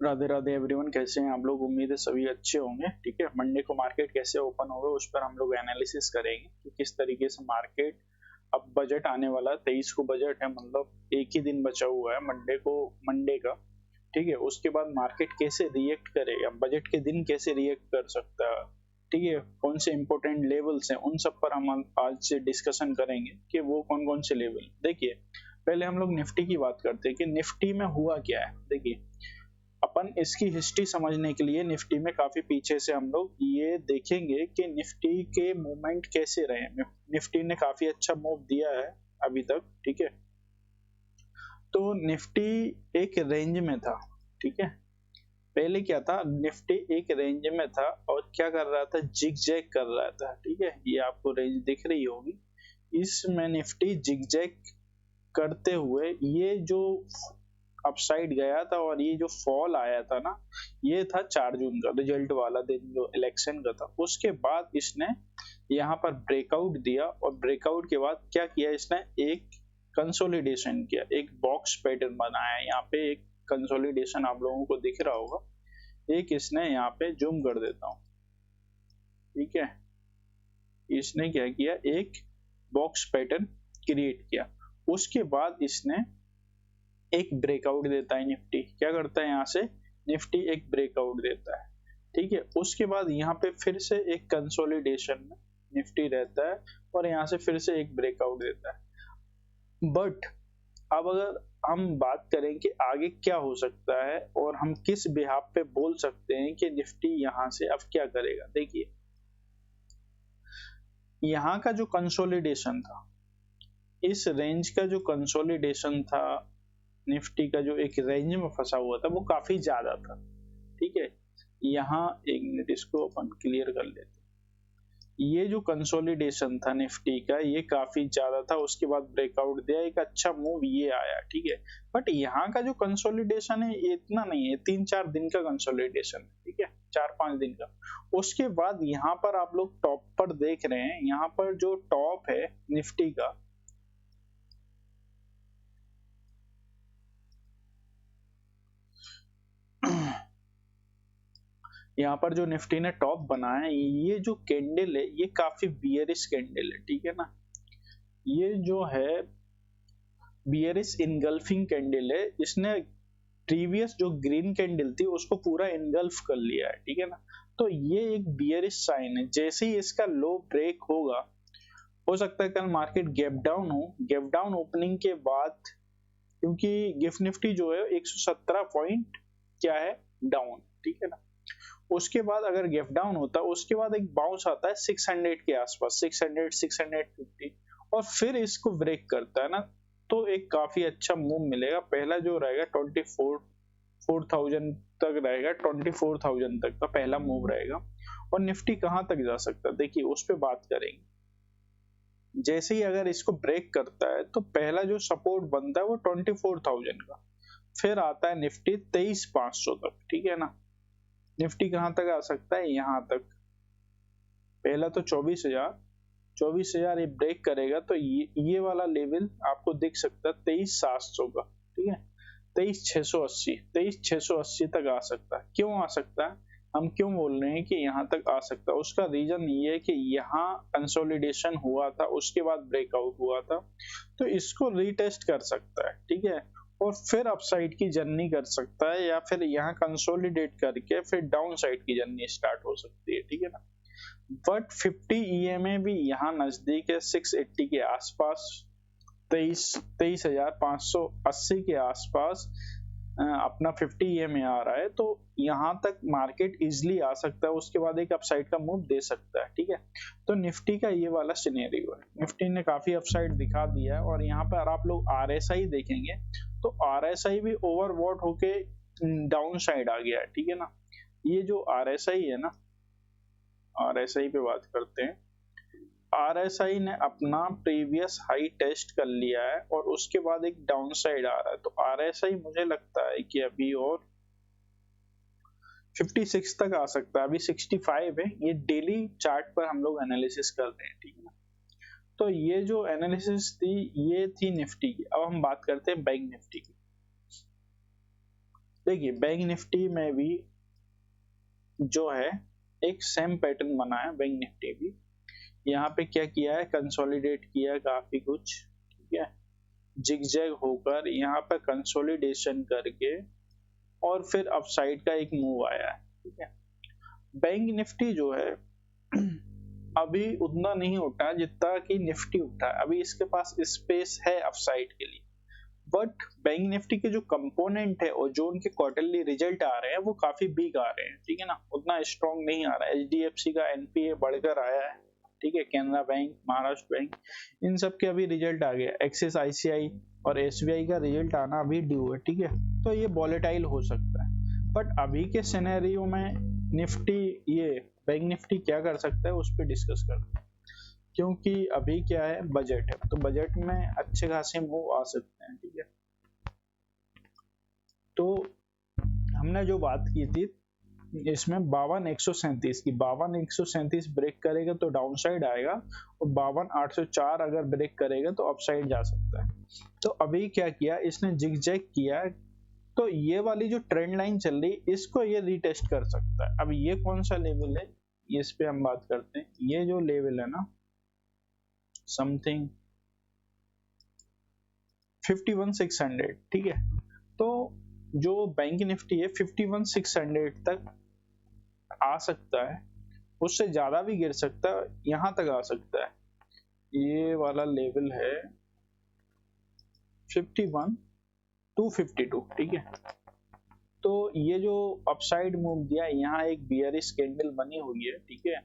Radhe Radhe everyone, कैसे हैं आप लोग। उम्मीद है सभी अच्छे होंगे। ठीक है, मंडे को मार्केट कैसे ओपन होगा उस पर हम लोग एनालिसिस करेंगे कि किस तरीके से मार्केट, अब बजट आने वाला 23 को बजट है, मतलब एक ही दिन बचा हुआ है मंडे का। ठीक है, उसके बाद मार्केट कैसे रिएक्ट करेगा, बजट के दिन कैसे रिएक्ट कर सकता है। ठीक है, कौन से इंपॉर्टेंट लेवल्स हैं उन सब पर हम आज से डिस्कशन करेंगे कि वो कौन कौन से लेवल। देखिए, पहले हम लोग निफ्टी की बात करते हैं कि निफ्टी में हुआ क्या है। देखिए, अपन इसकी हिस्ट्री समझने के लिए निफ्टी में काफी पीछे से हम लोग ये देखेंगे कि निफ्टी के मूवमेंट कैसे रहे। निफ्टी ने काफी अच्छा मूव दिया है अभी तक। ठीक है, तो निफ्टी एक रेंज में था। ठीक है, पहले क्या था, निफ्टी एक रेंज में था और क्या कर रहा था, जिगजैग कर रहा था। ठीक है, ये आपको रेंज दिख रही होगी, इसमें निफ्टी जिगजैग करते हुए ये जो अपसाइड गया था और ये जो फॉल आया था ना, ये था 4 जून का रिजल्ट वाला दिन, जो इलेक्शन का था। उसके बाद इसने यहाँ पर ब्रेकआउट दिया और ब्रेकआउट के बाद क्या किया, इसने एक कंसोलिडेशन किया, एक बॉक्स पैटर्न बनाया। यहाँ पे एक कंसोलिडेशन आप लोगों को दिख रहा होगा, एक इसने यहाँ पे जूम कर देता हूँ। ठीक है, इसने क्या किया, एक बॉक्स पैटर्न क्रिएट किया। उसके बाद इसने एक ब्रेकआउट देता है। निफ्टी क्या करता है, यहाँ से निफ्टी एक ब्रेकआउट देता है। ठीक है, उसके बाद यहाँ पे फिर से एक कंसोलिडेशन में निफ्टी रहता है और यहाँ से फिर से एक ब्रेकआउट देता है। बट अब अगर हम बात करें कि आगे क्या हो सकता है और हम किस बिहाफ पे बोल सकते हैं कि निफ्टी यहाँ से अब क्या करेगा। देखिए, यहाँ का जो कंसोलिडेशन था, इस रेंज का जो कंसोलिडेशन था निफ्टी का, जो एक रेंज में फंसा हुआ था, वो काफी ज्यादा था। ठीक है, यहाँ एक मिनट इसको अपन क्लियर कर लेते हैं। ये जो कंसोलिडेशन था निफ्टी का, ये काफी ज्यादा था। उसके बाद ब्रेकआउट दिया, एक अच्छा मूव ये आया। ठीक है, बट यहाँ का जो कंसोलिडेशन है ये इतना नहीं है, 3-4 दिन का कंसोलिडेशन है। ठीक है, 4-5 दिन का। उसके बाद यहाँ पर आप लोग टॉप पर देख रहे हैं, यहाँ पर जो टॉप है निफ्टी का, यहाँ पर जो निफ्टी ने टॉप बनाया है, ये जो कैंडल है ये काफी बियरिश कैंडल है। ठीक है ना, ये जो है बियरिश इनगल्फिंग कैंडल है। इसने प्रीवियस जो ग्रीन कैंडल थी उसको पूरा इनगल्फ कर लिया है। ठीक है ना, तो ये एक बियरिश साइन है। जैसे ही इसका लो ब्रेक होगा, हो सकता है कल मार्केट गैप डाउन हो। गैप डाउन ओपनिंग के बाद, क्योंकि गिफ्ट निफ्टी जो है 117 पॉइंट क्या है, डाउन। ठीक है ना, उसके बाद अगर गैप डाउन होता है, उसके बाद एक बाउंस आता है 600 के आसपास, 600 650, और फिर इसको ब्रेक करता है ना, तो एक काफी अच्छा मूव मिलेगा। पहला जो रहेगा 24,000 तक रहेगा, 24,000 तक का पहला मूव रहेगा। और निफ्टी कहां तक जा सकता है, देखिए उस पर बात करेंगे। जैसे ही अगर इसको ब्रेक करता है तो पहला जो सपोर्ट बनता है वो 24,000 का, फिर आता है निफ्टी 23,500 तक। ठीक है ना, निफ्टी कहां तक आ सकता है, यहां तक। पहला तो 24,000 ये ब्रेक करेगा तो ये वाला लेवल आपको दिख सकता है 23,700 का। ठीक है, 23,680 तक आ सकता है। क्यों आ सकता है, हम क्यों बोल रहे हैं कि यहाँ तक आ सकता है, उसका रीजन ये है कि यहाँ कंसोलिडेशन हुआ था, उसके बाद ब्रेकआउट हुआ था, तो इसको रीटेस्ट कर सकता है। ठीक है, और फिर अपसाइड की जर्नी कर सकता है, या फिर यहाँ कंसोलिडेट करके फिर डाउन साइड की जर्नी स्टार्ट हो सकती है। ठीक है ना, बट 50 EMA भी यहाँ नजदीक है, 680 के आसपास, 23,580 के आसपास अपना 50 EMA आ रहा है, तो यहाँ तक मार्केट इजिली आ सकता है। उसके बाद एक अपसाइड का मूव दे सकता है। ठीक है, तो निफ्टी का ये वाला सिनेरियो है। निफ्टी ने काफी अपसाइड दिखा दिया है, और यहाँ पर आप लोग RSI देखेंगे तो RSI भी ओवरबॉट होके डाउन साइड आ गया है। ठीक है ना, ये जो RSI है ना, RSI पे बात करते हैं। RSI ने अपना प्रीवियस हाई टेस्ट कर लिया है और उसके बाद एक डाउन साइड आ रहा है, तो RSI मुझे लगता है कि अभी और 56 तक आ सकता है। अभी 65 है, ये डेली चार्ट पर हम लोग एनालिसिस कर रहे हैं। ठीक है ना, तो ये जो एनालिसिस थी ये थी निफ्टी की। अब हम बात करते हैं बैंक निफ्टी की। देखिए बैंक निफ्टी में भी जो है एक सेम पैटर्न बना है, बैंक निफ्टी भी यहाँ पे क्या किया है, कंसोलिडेट किया है काफी कुछ, ठीक है, जिगजैग होकर यहाँ पे कंसोलिडेशन करके और फिर अपसाइड का एक मूव आया है, ठीक है। बैंक निफ्टी जो है अभी उतना नहीं उठा जितना कि निफ्टी उठा है, अभी इसके पास स्पेस है अपसाइड के लिए, बट बैंक निफ्टी के जो कंपोनेंट है और जो उनके क्वार्टरली रिजल्ट आ रहे हैं वो काफी वीक आ रहे हैं, ठीक है ना, उतना स्ट्रॉन्ग नहीं आ रहा है। एचडीएफसी का एनपीए बढ़कर आया है, ठीक है, कैनरा बैंक, महाराष्ट्र बैंक, इन सब के अभी रिजल्ट आ गया, एक्सिस आईसीआई और एसबीआई का रिजल्ट आना अभी ड्यू है, ठीक है, तो ये वॉलेटाइल हो सकता है। बट अभी के सिनेरियो में निफ्टी, ये बैंक निफ्टी क्या कर सकता है उस पर डिस्कस करते हैं, क्योंकि अभी क्या है, बजट है, तो बजट में अच्छे खासे मूव आ सकते हैं, ठीक है। तो हमने जो बात की थी इसमें 52,137 की, 52,137 ब्रेक करेगा तो डाउन साइड आएगा और 52,804 अगर ब्रेक करेगा तो अपसाइड जा सकता है। तो अभी क्या किया इसने, जिगजैग किया, तो ये वाली जो ट्रेंड लाइन चल रही इसको ये रीटेस्ट कर सकता है। अब ये कौन सा लेवल है, इस पे हम बात करते हैं। ये जो लेवल है ना, समथिंग 51,600, ठीक है, तो जो बैंक निफ्टी है 51,600 तक आ सकता है, उससे ज्यादा भी गिर सकता है, यहां तक आ सकता है। ये वाला लेवल है 51,252, ठीक है। तो ये जो अपसाइड मूव दिया, यहाँ एक बियरिश कैंडल बनी हुई है, ठीक है,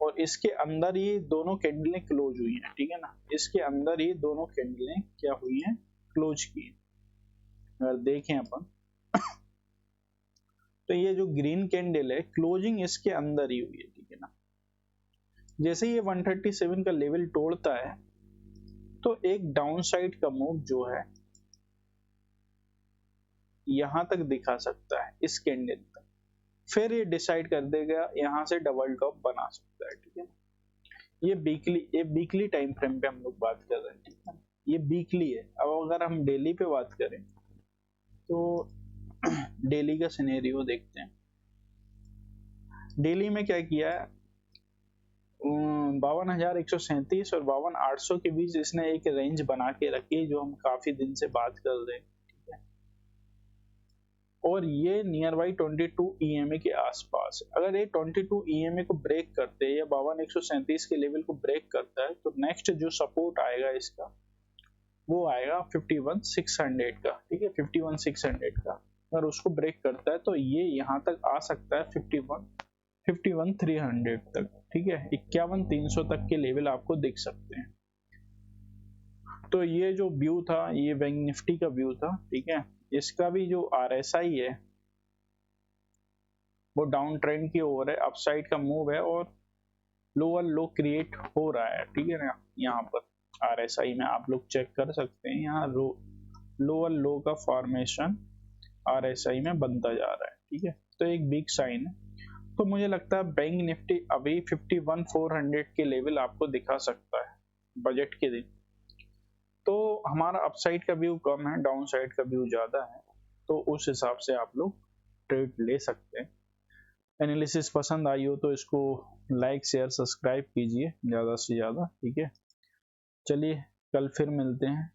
और इसके अंदर ये दोनों कैंडलें क्लोज हुई हैं, ठीक है ना, इसके अंदर ही दोनों कैंडलें क्या हुई हैं, क्लोज की। अगर देखें अपन तो ये जो ग्रीन कैंडल है क्लोजिंग इसके अंदर ही हुई है, ठीक है ना। जैसे ये 137 का लेवल तोड़ता है तो एक डाउन साइड का मूव जो है यहां तक दिखा सकता है, इस कैंडल तक, फिर ये डिसाइड कर देगा यहां से डबल टॉप बना सकता है, ठीक है। ये वीकली टाइम फ्रेम पे हम लोग बात कर रहे हैं, ठीक है, ये वीकली है। अब अगर हम डेली पे बात करें तो डेली का सिनेरियो देखते हैं। डेली में क्या किया है, 52,137 और 52,800 के बीच इसने एक रेंज बना के रखी है, जो हम काफी दिन से बात कर रहे हैं, ठीक है, और ये नियर बाई 22 EMA के आसपास। अगर ये 22 EMA को ब्रेक करते हैं या 52,137 के लेवल को ब्रेक करता है तो नेक्स्ट जो सपोर्ट आएगा इसका वो आएगा 51,600 का, ठीक है, 51,600 का। अगर उसको ब्रेक करता है तो ये यहाँ तक आ सकता है 51,300 तक, ठीक है, 51,300 तक के लेवल आपको दिख सकते हैं। तो ये जो व्यू था ये बैंक निफ्टी का व्यू था, ठीक है। इसका भी जो RSI है वो डाउन ट्रेंड की ओर है, अपसाइड का मूव है और लोअर लो क्रिएट हो रहा है, ठीक है ना। यहाँ पर RSI में आप लोग चेक कर सकते हैं, यहाँ लोअर लो का फॉर्मेशन RSI में बनता जा रहा है, ठीक है, तो एक बिग साइन है। तो मुझे लगता है बैंक निफ्टी अभी 51,400 के लेवल आपको दिखा सकता है बजट के दिन। तो हमारा अपसाइड का व्यू कम है, डाउन साइड का व्यू ज्यादा है, तो उस हिसाब से आप लोग ट्रेड ले सकते हैं। एनालिसिस पसंद आई हो तो इसको लाइक शेयर सब्सक्राइब कीजिए ज्यादा से ज्यादा, ठीक है। चलिए कल फिर मिलते हैं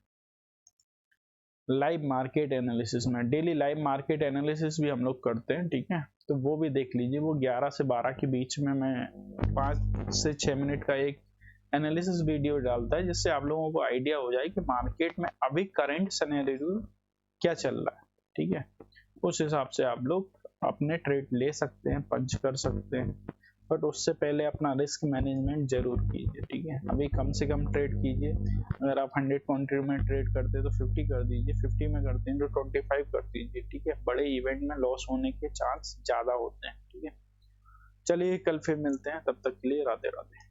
लाइव मार्केट एनालिसिस में। डेली लाइव मार्केट एनालिसिस भी हम लोग करते हैं, ठीक है, तो वो भी देख लीजिए। वो 11 से 12 के बीच में मैं 5 से 6 मिनट का एक एनालिसिस वीडियो डालता है, जिससे आप लोगों को आइडिया हो जाए कि मार्केट में अभी करंट सिनेरियो क्या चल रहा है, ठीक है। उस हिसाब से आप लोग अपने ट्रेड ले सकते हैं, पंच कर सकते हैं, बट उससे पहले अपना रिस्क मैनेजमेंट जरूर कीजिए, ठीक है। अभी कम से कम ट्रेड कीजिए। अगर आप 100 पॉइंट में ट्रेड करते हैं तो 50 कर दीजिए, 50 में करते हैं तो 25 कर दीजिए, ठीक है। बड़े इवेंट में लॉस होने के चांस ज्यादा होते हैं, ठीक है। चलिए कल फिर मिलते हैं, तब तक के लिए राधे राधे।